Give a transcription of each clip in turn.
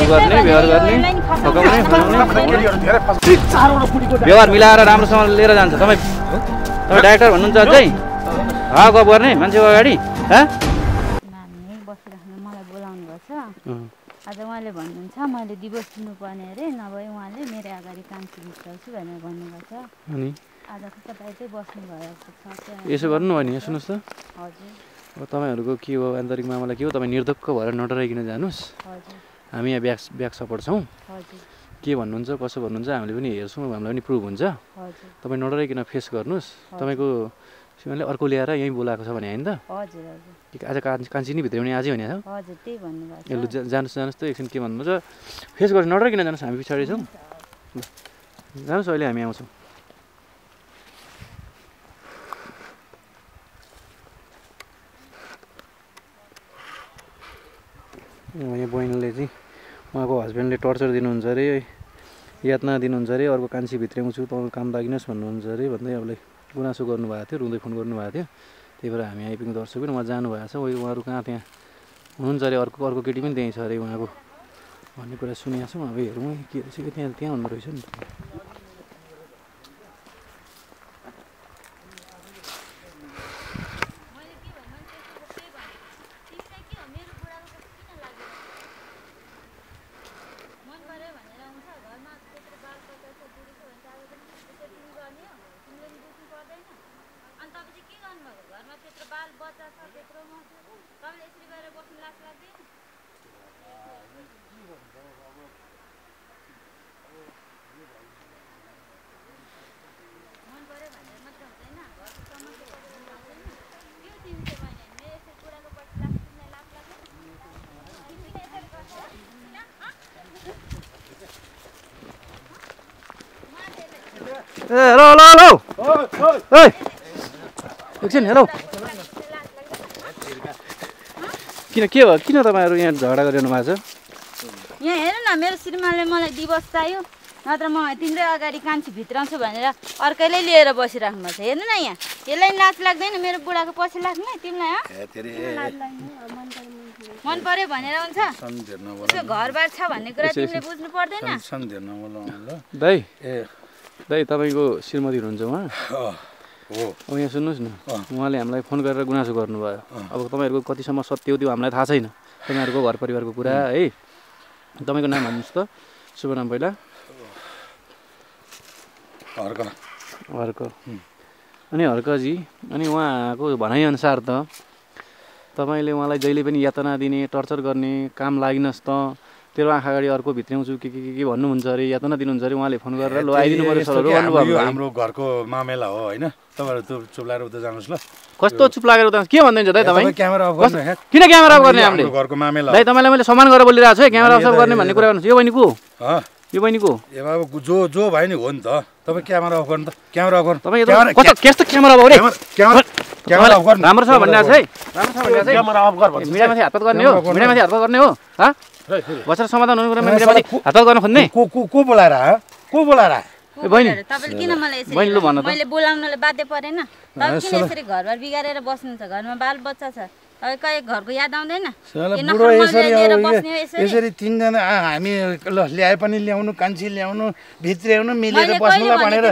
गर्ने व्यवहार गर्ने फकाउने व्यवहार मिलाएर राम्रोसँग लिएर जान्छ। तपाईँ डाइरेक्टर भन्नुहुन्छ अझै गफ गर्ने मान्छेको अगाडि मलाई बोलाउनु भएको छ। आज उहाँले भन्नुहुन्छ मैले दिवस दिनुपर्ने अरे नभए उहाँले मेरो अगाडि कान्छी भित्राउँछु भनेर भन्नुभएको छ। अनि आज तपाईँ चाहिँ बस्नु भएको छ। यसो गर्नु भयो नि सुन्नुहोस् त। हजुर अब तपाईँहरूको के हो आन्तरिक मामला के हो तपाईँ निर्धक्क भएर नडराइकन जानुहोस्। हामी यहाँ ब्याक सपोर्ट छौँ। के भन्नुहुन्छ कसो भन्नुहुन्छ हामीले पनि हेर्छौँ हामीलाई पनि प्रुभ हुन्छ। तपाईँ नडराइकन फेस गर्नुहोस्। तपाईँको श्रीमानले अर्को ल्याएर यहीँ बोलाएको छ भने होइन त? आज कान्छी नि भित्राउने आजै भने छ। जानुहोस् त एकछिन के भन्नुहुन्छ फेस गरेर नडराइकन जानुहोस्। हामी पछाडि छौँ जानुहोस् अहिले हामी आउँछौँ। यहाँ बहिनीले चाहिँ उहाँको हस्बेन्डले टर्चर दिनुहुन्छ अरे यातना दिनुहुन्छ अरे अर्को कान्छी भित्राउँछु तपाईँ काम लागिनुहोस् भन्नुहुन्छ अरे भन्दै हामीलाई गुनासो गर्नुभएको थियो रुँदै फोन गर्नुभएको थियो। त्यही भएर हामी आइपुग्नु दर्शक पनि उहाँ जानुभएको छ। उहाँहरू कहाँ त्यहाँ हुनुहुन्छ अरे अर्को केटी पनि त्यहीँ छ अरे उहाँको भन्ने कुरा सुनेको छौँ। अब हेरौँ के रहेछ कि त्यहाँ हुँदो रहेछ नि। हेलो हेलो हेलो एकछिन हेलो किन के भयो किन तपाईँहरू यहाँ झगडा गरिरहनु भएको छ? यहाँ हेर न मेरो श्रीमानले मलाई दिवस चाहियो नत्र म तिम्रै अगाडि कान्छी भित्राउँछु भनेर अर्कैले लिएर बसिराख्नु भएको छ। हेर्नु न यहाँ यसलाई लाज लाग्दैन मेरो बुढाको पछि लाग्ने तिमीलाई मन पर्यो भनेर हुन्छ। घरबार छ भन्ने कुरा तिमीले बुझ्नु पर्दैन। दाइ दाइ तपाईँको श्रीमती हुनुहुन्छ उहाँ? अब यहाँ सुन्नुहोस् न उहाँले हामीलाई फोन गरेर गुनासो गर्नुभयो। अब तपाईँहरूको कतिसम्म सत्य हो त्यो हामीलाई थाहा छैन। तपाईँहरूको घर परिवारको कुरा है। तपाईँको नाम भन्नुहोस् त शुभ नाम पहिला। हर्क अनि हर्कजी अनि उहाँको भनाइअनुसार त तपाईँले उहाँलाई जहिले पनि यातना दिने टर्चर गर्ने काम लागिनुहोस् त तेरो आँखा अगाडि अर्को भित्राउँछु के भन्नुहुन्छ अरे यातना दिनुहुन्छ अरे उहाँले फोन गरेर ल आइदिनु पर्यो सरहरू भन्नुभयो। हाम्रो घरको मामेला हो होइन तपाईँहरू चुप लागेर उता जानुहोस् ल। कस्तो चुप लागेर उता के भन्नुहुन्छ दाइ तपाईँ? क्यामेरा अफ गर्नु किन क्यामेरा अफ गर्ने हामीले? घरको मामेला दाइ तपाईँलाई मैले सम्मान गरेर बोलिरहेको छु है क्यामेरा अफ गर्ने भन्ने कुरा गर्नुहोस्। यो बहिनीको यो बहिनीको ए बाबु जो भाइ नि हो नि त। तपाईँ क्यामेरा अफ गर्नु त क्यामेरा अफ गर्नु। तपाईँ कस्तो क्यामेरा अफ रे क्यामेरा अफ गर्नु राम्रो छ भन्ने छ है। राम्रो छ क्यामेरा अफ गर भन्नु। मिडियामाथि हात गर्ने हो मिडियामाथि हात गर्ने हो ह बसेर समाधान हुने कुरा मिडियामाथि हात गर्न खोज्ने को बोलाएर को बोलाएर बहिनी तपाईले किन मलाई यसरी मैले बोलाउनले बाध्य परेन? तपाईँ किन यसरी घरबार बिगारेर बस्नुहुन्छ? घरमा बाल बच्चा छ तपाईँ कहीँ घरको याद आउँदैन? यसरी तिनजना हामी ल ल्याए पनि ल्याउनु कान्छी ल्याउनु भित्र्याउनु मिलेर बस्नुला भनेर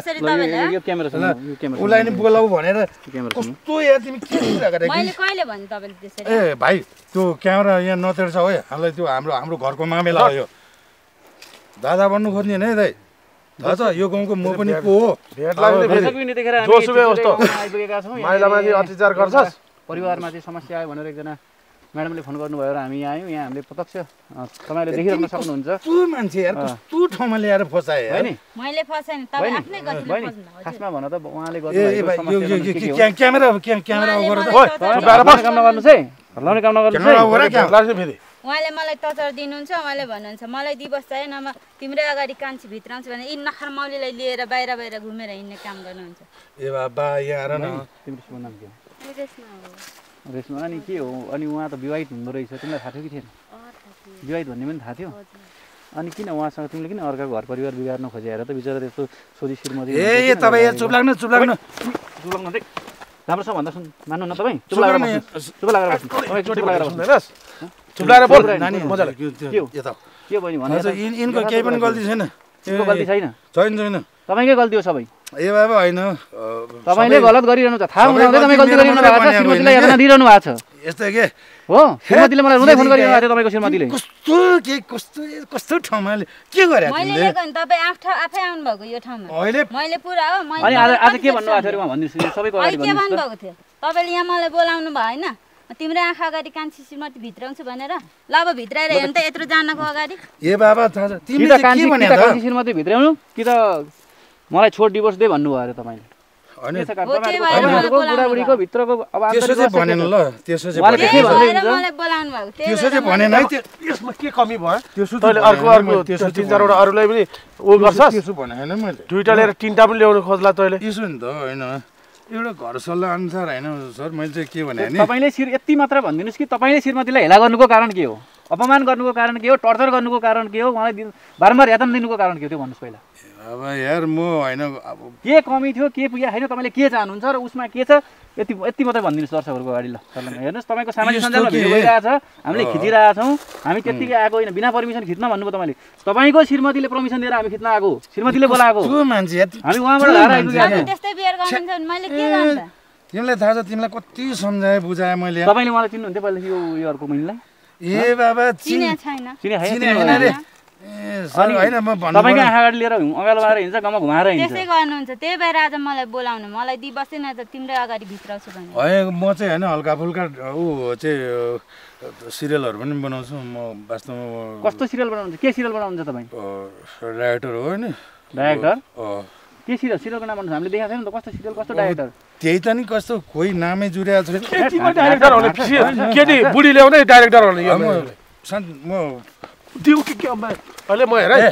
उसलाई नि बोलाऊ भनेर कस्तो यार तिमी के गरेको? मैले कहिले भने तपाईले त्यसरी? ए भाइ त्यो क्यामेरा यहाँ नतेर्छ है हामीलाई त्यो हाम्रो घरको मामेला हो यो। दादा बन्नु खोज्ने है दाइ थाहा छ यो गाउँको म पनि को हो महिलामाथि अत्याचार गर्छस् परिवारमा चाहिँ समस्या आयो भनेर एकजना म्याडमले फोन गर्नुभयो र हामी यहाँ आयौँ। यहाँ हामीले प्रत्यक्ष तपाईँले देखिराख्न सक्नुहुन्छ कस्तो मान्छे यार कस्तो ठाउँमा ल्याएर फसाए हैन? मैले फसाएन तपाईँ आफ्नै गतिले फस्नु। खासमा भन त उहाँले क्यामेरा गरेर काम नगर्नुहोस् है हल्लाउने काम नगर्नुहोस् है। उहाँले मलाई टर्चर दिनुहुन्छ। उहाँले भन्नुहुन्छ मलाई दिवस चाहियो नभए तिम्रै अगाडि कान्छी भित्राउँछु भने यी नखर मौलीलाई लिएर बाहिर घुमेर हिँड्ने काम गर्नुहुन्छ। ए बाबा यहाँ आएर न तिम्रो शुभ नाम के हो? रेशमा। अनि के हो अनि उहाँ त विवाहित हुँदो रहेछ तिमीलाई थाहा थियो कि थिएन? विवाहित भन्ने पनि थाहा थियो। अनि किन उहाँसँग तिमीले किन अर्काको घर परिवार बिगार्न खोजेर त बिचरा त्यस्तो सोधी श्रीमती ए तपाईँ यहाँ चुप लाग्नु राम्रो छ भन्दा सुन मान्नु न तपाईँ चुप लागेर बस्नु। चुप लागेर बोल नानी मजाले के हो यता के बहिनी भन्नु थाहा छ यिनको केही पनि गल्ती छैन यिनको गल्ती छैन छैन तपाईँकै गल्ती हो सबै ए बाबा होइन तपाईँले गलत गरिरहनु छ थाहा हुँदै तपाईँ गल्ती गरिरहनु भएको छ श्रीमतीलाई हेर्न दिइरहनु भएको छ यस्तै के हो श्रीमतीले मलाई रुँदै फोन गरिरहनु भएको थियो तपाईँको श्रीमतीले कस्तो ठाउँमा के गरे मैले ल्याएको नि तपाईँ आफै आउनु भएको यो ठाउँमा अहिले मैले पुरा हो अनि आज के भन्नु भएको थियो उहाँ भनिदिनुहोस् सबैको अगाडि के भन्नुभएको थियो तपाईँले यहाँ मलाई बोलाउनु भयो होइन तिम्रो आँखा अगाडि कान्छी श्रीमती भित्राउँछु भनेर ल अब भित्राएर हेर्नु त यत्रो जानको अगाडि ए बाबा थाहा छ कि त कान्छी श्रीमती भित्राउनु कि त मलाई छोड डिभोर्स दे भन्नुभयो अरे तपाईँले बुढाबुढीको भित्रको अब त्यसो चाहिँ भनेन ल त्यसो चाहिँ भनेन है यसमा के कमी भयो त्यसो तैँले अर्को त्यसो 3-4वटा अरूलाई पनि उ गर्छस् त्यसो भनेन मैले दुईटा लिएर तिनटा पनि ल्याउनु खोज्ला तैँले यसो नि त होइन एउटा घर सल्लाह अनुसार होइन सर मैले चाहिँ के भने नि तपाईँले यति मात्र भनिदिनुहोस् कि तपाईँले श्रीमतीलाई हेला गर्नुको कारण के हो अपमान गर्नुको कारण के हो टर्चर गर्नुको कारण के हो उहाँलाई बारम्बार यातन दिनुको कारण के हो त्यो भन्नुहोस् पहिला अब यार म होइन अब के कमी थियो के पुग्यो होइन तपाईँले के चाहनुहुन्छ र उसमा के छ यति मात्रै भनिदिनुहोस् दर्शकहरूको अगाडि ल हेर्नुहोस् तपाईँको सामाजिक सञ्जालमा भिडियो गइरहेको छ हामीले खिचिरहेको छौँ हामी त्यत्तिकै आएको होइन बिना पर्मिसन खिच्न भन्नुभयो तपाईँले तपाईँको श्रीमतीले पर्मिसन दिएर हामी खिच्न आएको श्रीमतीले बोलाएको हामी उहाँबाट धारा तिमीलाई थाहा छ तिमीलाई कति सम्झाएँ बुझाएँ मैले तपाईँले मलाई चिन्नुहुन्थ्यो पहिला यो अर्को महिनालाई ए बाबा चिने छैन होइन म भन्नु तपाईँको आँखा अगाडि लिएर अगाडि लगाएर हिँड्छ गाउँमा घुमाएर हिँड्छ त्यसै गर्नुहुन्छ त्यही भएर आज मलाई बोलाउनु मलाई दि बस्दैन त तिम्रै अगाडि भित्राउँछु भने होइन म चाहिँ होइन हल्का फुल्का ऊ चाहिँ सिरियलहरू पनि बनाउँछु म वास्तवमा कस्तो सिरियल बनाउनुहुन्छ के सिरियल बनाउनुहुन्छ तपाईँ डाइरेक्टर हो होइन डाइरेक्टर के सिरियलको नाम भन्नुहोस् हामीले देखाएको छैन त कस्तो सिरियल कस्तो डाइरेक्टर त्यही त नि कस्तो कोही नामै जुरेको छैन डाइरेक्टर हुने केटी बुढी ल्याउँदै डाइरेक्टर हुने म दिउ के अहिले म हेर है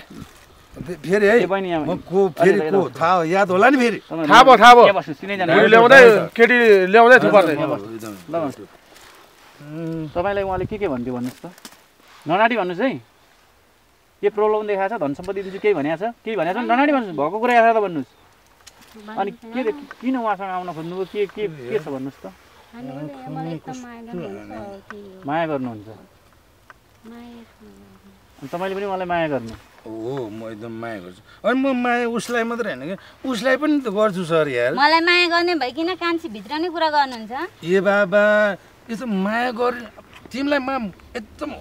फेरि है म को फेरि को थाहा याद होला नि फेरि थाहा भयो बुढी ल्याउँदै केटी ल्याउँदै थुपर्ने तपाईँलाई उहाँले के भन्थ्यो भन्नुहोस् त ननाडी भन्नुहोस् है के प्रब्लम देखाएको छ धन सम्पत्ति दिन्छु केही भनेको छ केही भनेको छ ननाडी भन्नुहोस् भएको कुरा आएको छ त भन्नुहोस् अनि के किन उहाँसँग आउन खोज्नुभयो के छ भन्नुहोस् त माया गर्नुहुन्छ तपाईँले पनि उहाँलाई माया गर्नु हो म एकदम माया गर्छु अनि म माया उसलाई मात्रै होइन कि उसलाई पनि त गर्छु सर यार मलाई माया गर्ने भइकिन कान्छी भित्र नै कुरा गर्नुहुन्छ ए बाबा यस्तो माया गर्ने तिमीलाई म एकदम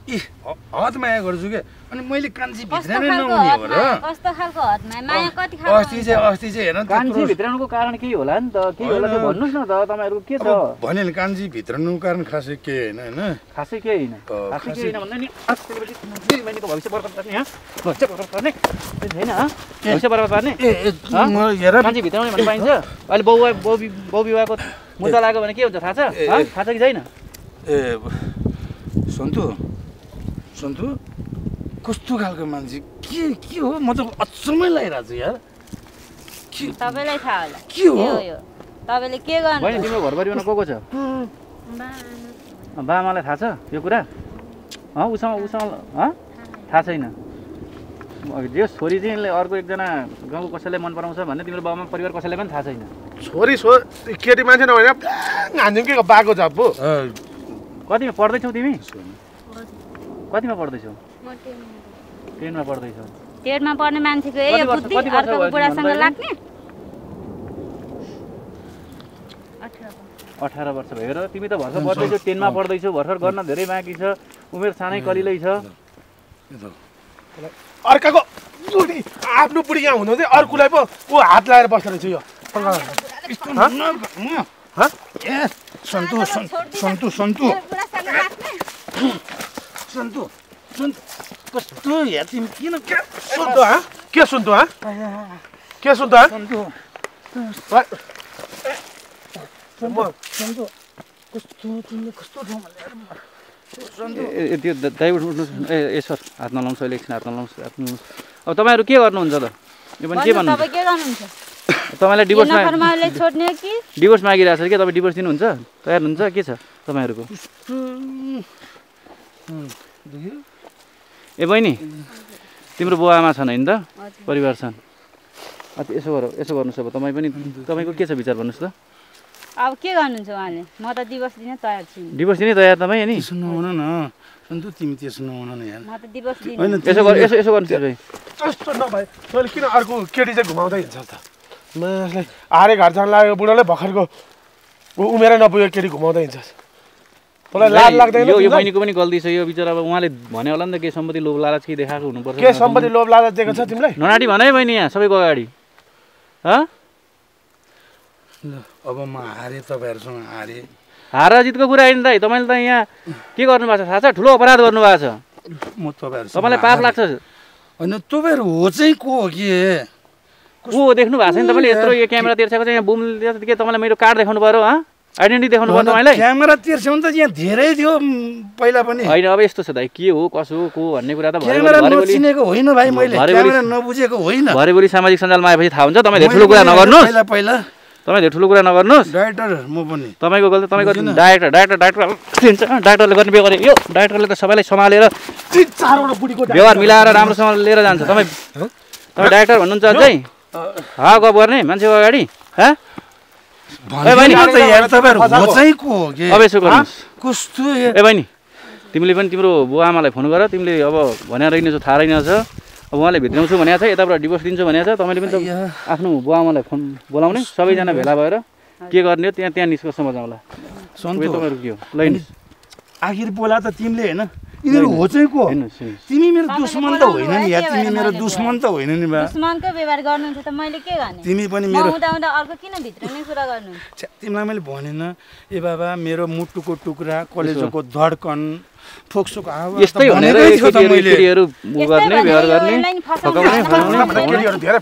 हद माया गर्छु के अनि मैले कान्छी भित्र नै नहुने हो र कस्तो खालको हद माया कति खालको अस्ति चाहिँ हेर्न कान्छी भित्रनुको कारण के होला नि त के होला त्यो भन्नुहोस् न त तपाईँहरू के छ भने नि कान्छी भित्रनुको कारण खासै के होइन खासै के होइन खासै के होइन भन्दा नि बहिनीको भविष्य बर्बाद गर्ने भविष्य बर्बाद गर्ने छैन भविष्य बर्बाद पार्ने कान्छी भित्राउने भन्ने पाइन्छ अहिले बाउ विवाहको मुद्दा लाग्यो भने के हुन्छ थाहा छ कि छैन ए सन्तु कस्तो खालको मान्छे के हो म त अचम्मै लागिरहेको छु यार तपाईँलाई थाहा होला के हो तपाईँले के गर्नु बहिनी तिम्रो घर परिवारमा को छ बाबालाई थाहा छ यो कुरा उसँग थाहा छैन जो छोरी चाहिँ अर्को एकजना गाउँको कसैलाई मन पराउँछ भन्ने तिम्रो बाबामा परिवार कसैलाई पनि थाहा छैन छोरी केटी मान्छे नभएर हान्दिउँ के बाको झप्पु कतिमा पढ्दैछौ तिमी कतिमा पढ्दैछौ 10मा पढ्दैछौ 10मा पढ्ने मान्छेको यो बुद्धि अर्को बुढासँग लाग्ने 18 वर्ष भयो र तिमी त भर्खर पढ्दैछौ 10मा पढ्दैछौ भर्खर गर्न धेरै बाँकी छ उमेर सानै कलिलै छ अर्काको बुढी आफ्नो बुढी यहाँ हुनु चाहिँ अर्कोलाई पो ऊ हात लगाएर बस्दो रहेछ यो सन्तु कस्तो यार तिमी किन के सुन्छु त्यो ड्राइभर उठ्नु ए सर हात नलाउनुहोस् अहिले एकछिन हात नलाउनुहोस् अब तपाईँहरू के गर्नुहुन्छ त यो पनि के भन्नुहुन्छ तपाईँलाई डिभोर्स मागिरहेको छ कि तपाईँ डिभोर्स दिनुहुन्छ तयार हुनुहुन्छ के छ तपाईँहरूको ए बहिनी तिम्रो बुवा आमा छन् होइन त परिवार छन् यसो गर्नुहोस् अब तपाईँ पनि तपाईँको के छ विचार भन्नुहोस् त अब के गर्नुहुन्छ उहाँले म त दिवस दिन तयार छु डिभोर्स दिने तयार तपाईँ अनि त्यसो नहुन न सन्तु तिमी त्यसो नहुन न यार म त दिवस दिन होइन यसो गर्नु भाइ जस्तो नभए तैँले किन अर्को केटी चाहिँ घुमाउँदै हिँड्छस् त मासलाई आरे घर जान लाग्यो बुढाले भर्खरको उमेरै नपुगेको केटी घुमाउँदै हिँड्छस् तँलाई लाज लाग्दैन यो बहिनीको पनि गल्ती छ यो बिचरा अब उहाँले भन्यो होला नि त के सम्पत्ति लोभ लालच के देखाएको हुनुपर्छ के सम्पत्ति लोभ लालच दिएको छ तिमीलाई ननाटी भने बहिनी यहाँ सबैको अगाडि हँ ल अब म हारेँ तपाईँहरूसँग हारेँ हार जितको कुरा होइन दाइ तपाईँले त यहाँ के गर्नुभएको छ थाहा छ ठुलो अपराध गर्नुभएको छ म तपाईँहरूसँग तपाईँलाई पाप लाग्छ होइन तपाईँहरू हो चाहिँ को हो के को देख्नु भएको छैन तपाईँले यत्रो यो क्यामेरा तेर्सेको चाहिँ यहाँ बुम के तपाईँलाई मेरो कार्ड देखाउनु पऱ्यो हँ आइडेन्टिटी देखाउनु पर्यो तपाईँलाई क्यामेरा तिर्स्याउनु त यहाँ धेरै थियो पहिला पनि होइन अब यस्तो छ दाइ के हो कसो हो को भन्ने कुरा त क्यामेरा नचिनेको होइन भाइ मैले क्यामेरा नबुझेको होइन भरेभरि सामाजिक सञ्जालमा आएपछि थाहा हुन्छ तपाईँ धेरै ठुलो कुरा नगर्नुहोस् पहिला पहिला तपाईँ धेरै ठुलो कुरा नगर्नुहोस् डाइरेक्टर म पनि तपाईँको गल्ती तपाईँको डाइरेक्टर दिन्छ डाइरेक्टरले गर्ने बेगर यो डाइरेक्टरले त सबैलाई सम्हालेर व्यवहार मिलाएर राम्रोसँग लिएर जान्छ तपाईँ डाइरेक्टर भन्नुहुन्छ अझै हा गफ गर्ने मान्छेको अगाडि हँ अब यसो गर्नुहोस् कस्तो ए बहिनी तिमीले पनि तिम्रो बुवा आमालाई फोन गर तिमीले अब भनेर रहेनछ थाहा रहेनछ अब उहाँले भित्राउँछु भनेको छ यताबाट डिभोर्स दिन्छु भनेको छ तपाईँले पनि त आफ्नो बुवा आमालाई फोन बोलाउने सबैजना भेला भएर के गर्ने हो त्यहाँ निष्कर्षमा जाउँला तपाईँहरू के हो ल आखिर बोला त तिमीले होइन यिनीहरू हो चाहिँ को तिमी मेरो दुश्मन त होइन नि या तिमी मेरो दुश्मन त होइन नि बा दुश्मनको व्यवहार गर्नुहुन्छ त मैले के गर्ने तिमी पनि मेरो हुँदा हुँदा अर्को किन भित्रने कुरा गर्नु तिमीलाई मैले भनेन ए बाबा मेरो मुटुको टुक्रा कलेजोको धड्कन फोक्सोको आवाज यस्तै भनेर केटीहरू गर्ने व्यवहार गर्ने फकाउने केटीहरू धेरै